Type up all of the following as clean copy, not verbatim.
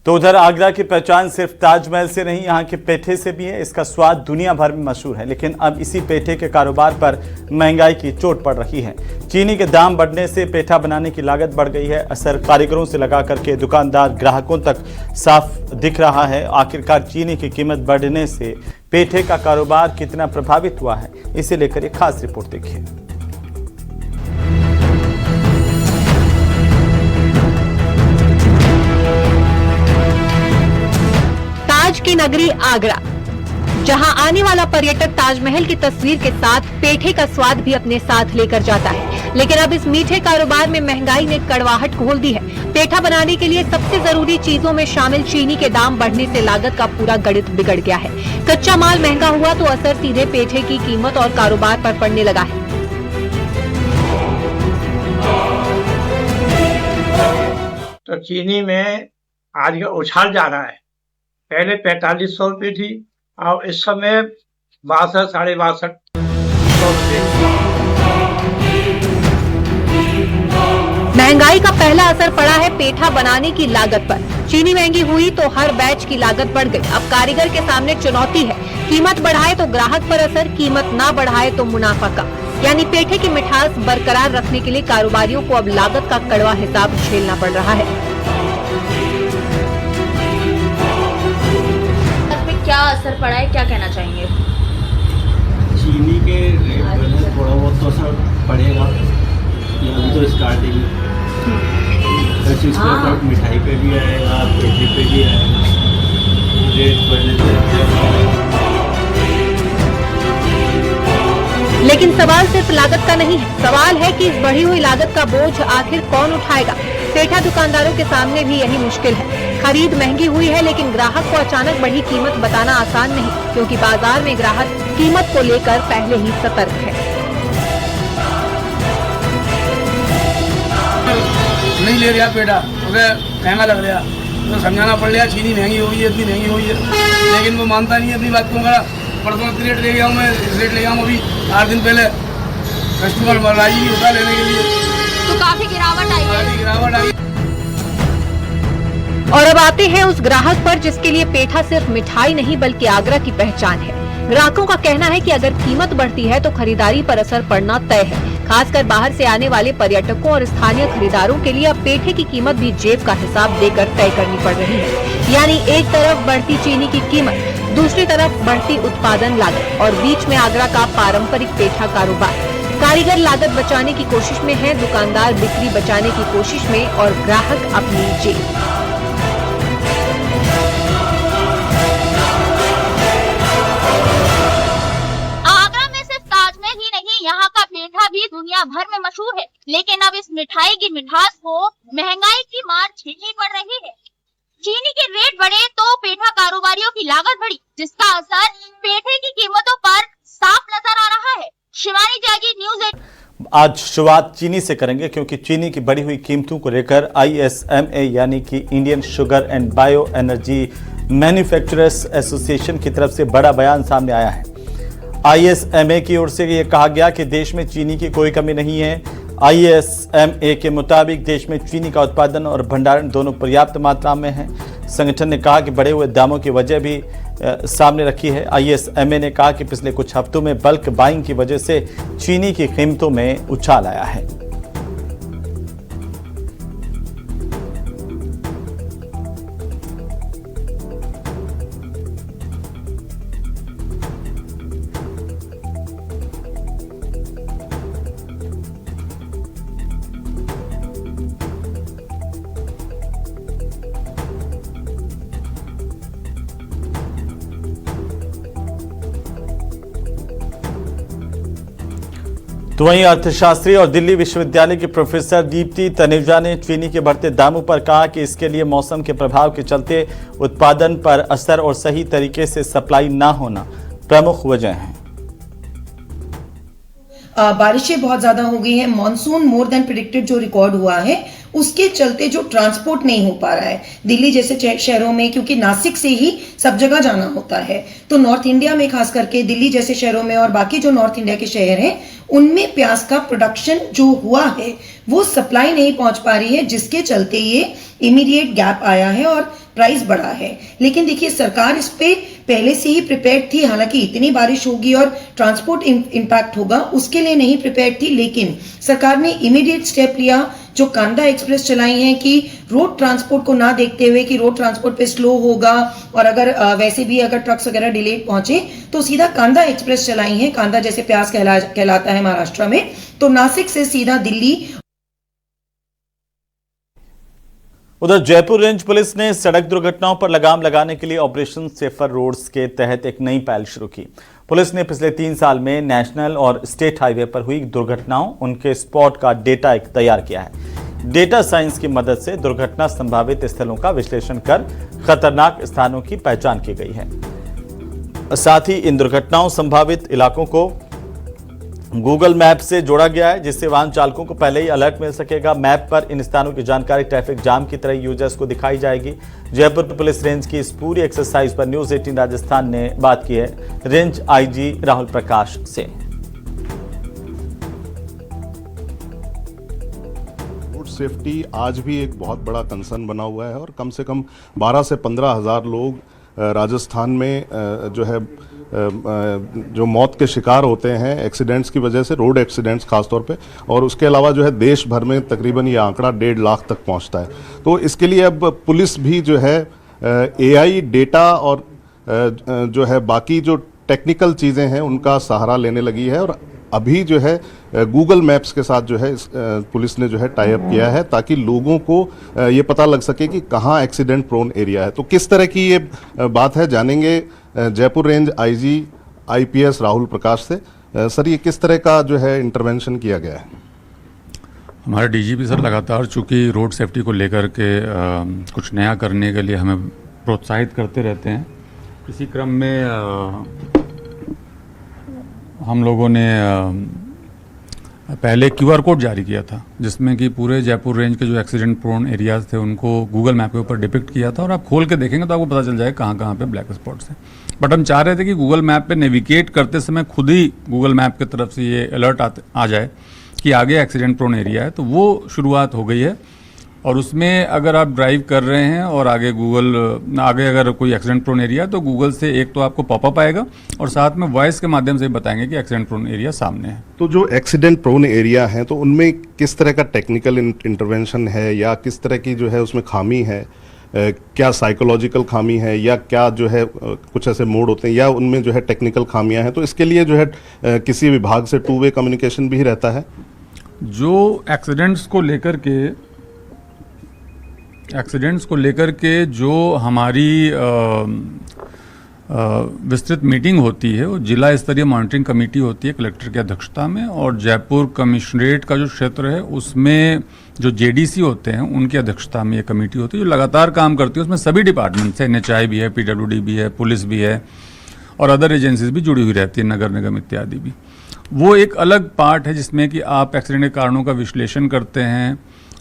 तो उधर आगरा की पहचान सिर्फ ताजमहल से नहीं, यहाँ के पेठे से भी है। इसका स्वाद दुनिया भर में मशहूर है, लेकिन अब इसी पेठे के कारोबार पर महंगाई की चोट पड़ रही है। चीनी के दाम बढ़ने से पेठा बनाने की लागत बढ़ गई है। असर कारीगरों से लगा करके दुकानदार ग्राहकों तक साफ दिख रहा है। आखिरकार चीनी की कीमत बढ़ने से पेठे का कारोबार कितना प्रभावित हुआ है, इसे लेकर एक खास रिपोर्ट देखिए। ताज की नगरी आगरा, जहां आने वाला पर्यटक ताजमहल की तस्वीर के साथ पेठे का स्वाद भी अपने साथ लेकर जाता है। लेकिन अब इस मीठे कारोबार में महंगाई ने कड़वाहट घोल दी है। पेठा बनाने के लिए सबसे जरूरी चीजों में शामिल चीनी के दाम बढ़ने से लागत का पूरा गणित बिगड़ गया है। कच्चा माल महंगा हुआ तो असर सीधे पेठे की कीमत और कारोबार पर पड़ने लगा है। तो चीनी में आज उछाल जा रहा है। पहले 4500 रुपये थी, अब इस समय 62 साढ़े 62 रुपये। महंगाई का पहला असर पड़ा है पेठा बनाने की लागत पर। चीनी महंगी हुई तो हर बैच की लागत बढ़ गई। अब कारीगर के सामने चुनौती है, कीमत बढ़ाए तो ग्राहक पर असर, कीमत ना बढ़ाए तो मुनाफा का। यानी पेठे की मिठास बरकरार रखने के लिए कारोबारियों को अब लागत का कड़वा हिसाब झेलना पड़ रहा है। क्या असर पड़ा है, क्या कहना चाहेंगे? चीनी के रेट में थोड़ा बहुत तो असर पड़ेगा, अभी तो स्टार्टिंग हर चीज़ का फर्क मिठाई पे भी आएगा, पेठे पे भी आएगा। रेट बढ़ने से लेकिन सवाल सिर्फ लागत का नहीं है, सवाल है कि इस बढ़ी हुई लागत का बोझ आखिर कौन उठाएगा। पेठा दुकानदारों के सामने भी यही मुश्किल है। खरीद महंगी हुई है, लेकिन ग्राहक को अचानक बढ़ी कीमत बताना आसान नहीं, क्योंकि बाजार में ग्राहक कीमत को लेकर पहले ही सतर्क है। नहीं ले रहा पेठा, महंगा लग रहा तो समझाना पड़ रहा, चीनी महंगी हुई है, इतनी महंगी हुई है, लेकिन वो मानता नहीं है अपनी बात को। परसों रेट ले गया हूँ मैं, रेट ले गया हूँ अभी 8 दिन पहले। कस्टमर राजी नहीं होता लेने के लिए, तो काफी गिरावट आई है। और अब आते हैं उस ग्राहक पर जिसके लिए पेठा सिर्फ मिठाई नहीं बल्कि आगरा की पहचान है। ग्राहकों का कहना है कि अगर कीमत बढ़ती है तो खरीदारी पर असर पड़ना तय है। खासकर बाहर से आने वाले पर्यटकों और स्थानीय खरीदारों के लिए अब पेठे की कीमत भी जेब का हिसाब देकर तय करनी पड़ रही है। यानी एक तरफ बढ़ती चीनी की कीमत, दूसरी तरफ बढ़ती उत्पादन लागत और बीच में आगरा का पारंपरिक पेठा कारोबार। कारीगर लागत बचाने की कोशिश में है, दुकानदार बिक्री बचाने की कोशिश में और ग्राहक अपनी जेब। यहाँ का पेठा भी दुनिया भर में मशहूर है, लेकिन अब इस मिठाई की मिठास को महंगाई की मार झेलनी पड़ रही है। चीनी के रेट बढ़े तो पेठा कारोबारियों की लागत बढ़ी, जिसका असर पेठे की कीमतों पर साफ नजर आ रहा है। शिवानी त्यागी, न्यूज़ 8। आज शुरुआत चीनी से करेंगे, क्योंकि चीनी की बढ़ी हुई कीमतों को लेकर ISMA यानी कि Indian sugar and bio energy manufacturers association की तरफ से बड़ा बयान सामने आया है। ISMA की ओर से यह कहा गया कि देश में चीनी की कोई कमी नहीं है। ISMA के मुताबिक देश में चीनी का उत्पादन और भंडारण दोनों पर्याप्त मात्रा में है। संगठन ने कहा कि बढ़े हुए दामों की वजह भी सामने रखी है। ISMA ने कहा कि पिछले कुछ हफ्तों में बल्क बाइंग की वजह से चीनी की कीमतों में उछाल आया है। तो वहीं अर्थशास्त्री और दिल्ली विश्वविद्यालय की प्रोफेसर दीप्ति तनेजा ने चीनी के बढ़ते दामों पर कहा कि इसके लिए मौसम के प्रभाव के चलते उत्पादन पर असर और सही तरीके से सप्लाई ना होना प्रमुख वजह है। बारिशें बहुत ज्यादा हो गई हैं, मॉनसून मोर देन प्रेडिक्टेड जो रिकॉर्ड हुआ है उसके चलते जो ट्रांसपोर्ट नहीं हो पा रहा है दिल्ली जैसे शहरों में, क्योंकि नासिक से ही सब जगह जाना होता है, तो नॉर्थ इंडिया में खास करके दिल्ली जैसे शहरों में और बाकी जो नॉर्थ इंडिया के शहर हैं उनमें प्याज का प्रोडक्शन जो हुआ है वो सप्लाई नहीं पहुंच पा रही है, जिसके चलते ये इमीडिएट गैप आया है और प्राइस बढ़ा है। लेकिन देखिए सरकार इस पे पहले से ही प्रिपेयर्ड थी, हालांकि इतनी बारिश होगी और ट्रांसपोर्ट इम्पैक्ट होगा उसके लिए नहीं प्रिपेयर्ड थी, लेकिन सरकार ने इमीडिएट स्टेप लिया। जो कांदा एक्सप्रेस चलाई है कि रोड ट्रांसपोर्ट को ना देखते हुए कि रोड ट्रांसपोर्ट पे स्लो होगा और अगर वैसे भी अगर ट्रक्स वगैरह डिलेड पहुंचे तो सीधा कांदा एक्सप्रेस चलाई है। कांदा जैसे प्याज कहलाता है महाराष्ट्र में, तो नासिक से सीधा दिल्ली। उधर जयपुर रेंज पुलिस ने सड़क दुर्घटनाओं पर लगाम लगाने के लिए ऑपरेशन सेफर रोड्स के तहत एक नई पहल शुरू की। पुलिस ने पिछले 3 साल में नेशनल और स्टेट हाईवे पर हुई दुर्घटनाओं, उनके स्पॉट का डेटा एक तैयार किया है। डेटा साइंस की मदद से दुर्घटना संभावित स्थलों का विश्लेषण कर खतरनाक स्थानों की पहचान की गई है। साथ ही इन दुर्घटनाओं संभावित इलाकों को गूगल मैप से जोड़ा गया है, जिससे वाहन चालकों को पहले ही अलर्ट मिल सकेगा। मैप पर इन स्थानों की जानकारी ट्रैफिक जाम की तरह यूजर्स को दिखाई जाएगी। जयपुर पुलिस रेंज की इस पूरी एक्सरसाइज पर न्यूज 18 राजस्थान ने बात की है रेंज आईजी राहुल प्रकाश से। रोड सेफ्टी आज भी एक बहुत बड़ा कंसर्न बना हुआ है और कम से कम 12 से 15 हज़ार लोग राजस्थान में जो है जो मौत के शिकार होते हैं एक्सीडेंट्स की वजह से, रोड एक्सीडेंट्स खासतौर पे, और उसके अलावा जो है देश भर में तकरीबन ये आंकड़ा 1.5 लाख तक पहुंचता है। तो इसके लिए अब पुलिस भी जो है एआई डेटा और जो है बाकी जो टेक्निकल चीज़ें हैं उनका सहारा लेने लगी है और अभी जो है गूगल मैप्स के साथ जो है पुलिस ने जो है टाई अप किया है ताकि लोगों को ये पता लग सके कि कहाँ एक्सीडेंट प्रोन एरिया है। तो किस तरह की ये बात है जानेंगे Jaipur range IG IPS Rahul Prakash से। सर, ये किस तरह का जो है इंटरवेंशन किया गया है? हमारे डीजीपी सर लगातार चूँकि रोड सेफ्टी को लेकर के कुछ नया करने के लिए हमें प्रोत्साहित करते रहते हैं। इसी क्रम में हम लोगों ने पहले क्यूआर कोड जारी किया था जिसमें कि पूरे जयपुर रेंज के जो एक्सीडेंट प्रोन एरियाज थे उनको गूगल मैप के ऊपर डिपिक्ट किया था और आप खोल के देखेंगे तो आपको पता चल जाएगा कहाँ कहाँ पे ब्लैक स्पॉट्स हैं। बट हम चाह रहे थे कि गूगल मैप पे नेविगेट करते समय खुद ही गूगल मैप की तरफ से ये अलर्ट आ जाए कि आगे एक्सीडेंट प्रोन एरिया है। तो वो शुरुआत हो गई है और उसमें अगर आप ड्राइव कर रहे हैं और आगे अगर कोई एक्सीडेंट प्रोन एरिया है तो गूगल से एक तो आपको पॉपअप आएगा और साथ में वॉइस के माध्यम से बताएंगे कि एक्सीडेंट प्रोन एरिया सामने है। तो जो एक्सीडेंट प्रोन एरिया है तो उनमें किस तरह का टेक्निकल इंटरवेंशन है या किस तरह की जो है उसमें खामी है? क्या साइकोलॉजिकल खामी है या क्या जो है कुछ ऐसे मोड होते हैं या उनमें जो है टेक्निकल खामियां हैं? तो इसके लिए जो है किसी विभाग से 2 वे कम्युनिकेशन भी रहता है। जो एक्सीडेंट्स को लेकर के जो हमारी विस्तृत मीटिंग होती है वो जिला स्तरीय मॉनिटरिंग कमेटी होती है कलेक्टर की अध्यक्षता में, और जयपुर कमिश्नरेट का जो क्षेत्र है उसमें जो जेडीसी होते हैं उनकी अध्यक्षता में ये कमेटी होती है जो लगातार काम करती है। उसमें सभी डिपार्टमेंट्स हैं, एनएचआई भी है, पीडब्ल्यूडी भी है, पुलिस भी है और अदर एजेंसीज भी जुड़ी हुई रहती है, नगर निगम इत्यादि भी। वो एक अलग पार्ट है जिसमें कि आप एक्सीडेंट के कारणों का विश्लेषण करते हैं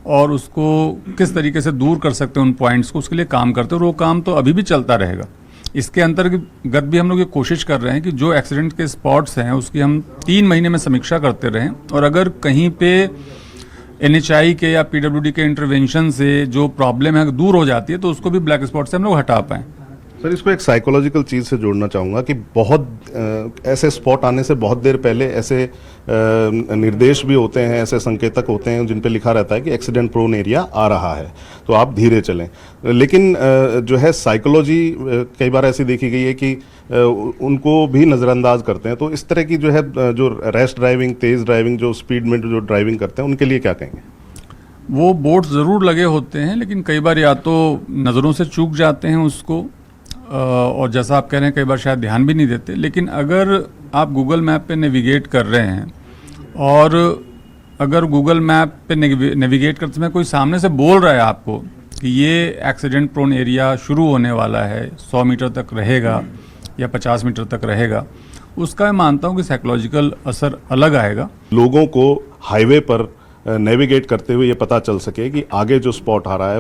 और उसको किस तरीके से दूर कर सकते हैं उन पॉइंट्स को, उसके लिए काम करते हैं और वो काम तो अभी भी चलता रहेगा। इसके अंतर्गत भी हम लोग ये कोशिश कर रहे हैं कि जो एक्सीडेंट के स्पॉट्स हैं उसकी हम 3 महीने में समीक्षा करते रहें और अगर कहीं पे एनएचआई के या पीडब्ल्यूडी के इंटरवेंशन से जो प्रॉब्लम है दूर हो जाती है तो उसको भी ब्लैक स्पॉट से हम लोग हटा पाएँ। सर, इसको एक साइकोलॉजिकल चीज़ से जोड़ना चाहूँगा कि बहुत ऐसे स्पॉट आने से बहुत देर पहले ऐसे निर्देश भी होते हैं, ऐसे संकेतक होते हैं जिन पे लिखा रहता है कि एक्सीडेंट प्रोन एरिया आ रहा है तो आप धीरे चलें। लेकिन जो है साइकोलॉजी कई बार ऐसी देखी गई है कि उनको भी नज़रअंदाज करते हैं। तो इस तरह की जो है जो रैश ड्राइविंग, तेज़ ड्राइविंग, जो स्पीड में जो ड्राइविंग करते हैं उनके लिए क्या कहेंगे? वो बोर्ड ज़रूर लगे होते हैं लेकिन कई बार या तो नज़रों से चूक जाते हैं उसको और जैसा आप कह रहे हैं कई बार शायद ध्यान भी नहीं देते। लेकिन अगर आप गूगल मैप पे नेविगेट कर रहे हैं और अगर गूगल मैप पे नेविगेट करते समय कोई सामने से बोल रहा है आपको कि ये एक्सीडेंट प्रोन एरिया शुरू होने वाला है, 100 मीटर तक रहेगा या 50 मीटर तक रहेगा, उसका मैं मानता हूँ कि साइकोलॉजिकल असर अलग आएगा। लोगों को हाईवे पर नेविगेट करते हुए ये पता चल सके कि आगे जो स्पॉट आ रहा है